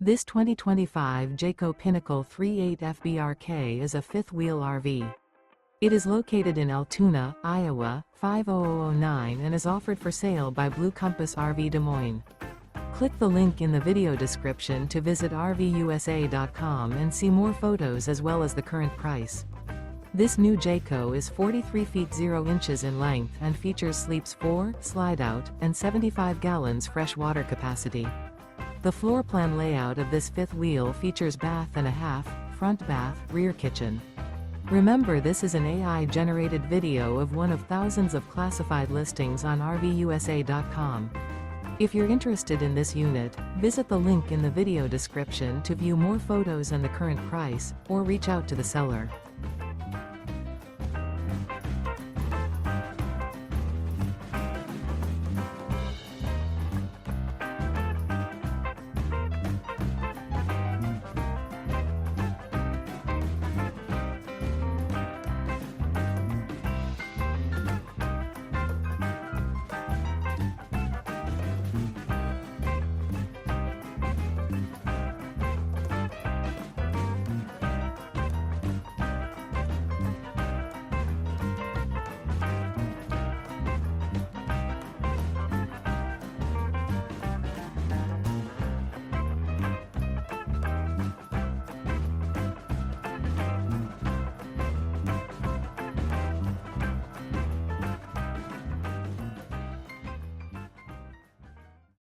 This 2025 Jayco Pinnacle 38 FBRK is a fifth-wheel RV. It is located in Altoona, Iowa, 50009 and is offered for sale by Blue Compass RV Des Moines. Click the link in the video description to visit RVUSA.com and see more photos as well as the current price. This new Jayco is 43 feet 0 inches in length and features sleeps 4, slide-out, and 75 gallons fresh water capacity. The floor plan layout of this fifth wheel features bath and a half, front bath, rear kitchen. Remember, this is an AI-generated video of one of thousands of classified listings on RVUSA.com. If you're interested in this unit, visit the link in the video description to view more photos and the current price, or reach out to the seller.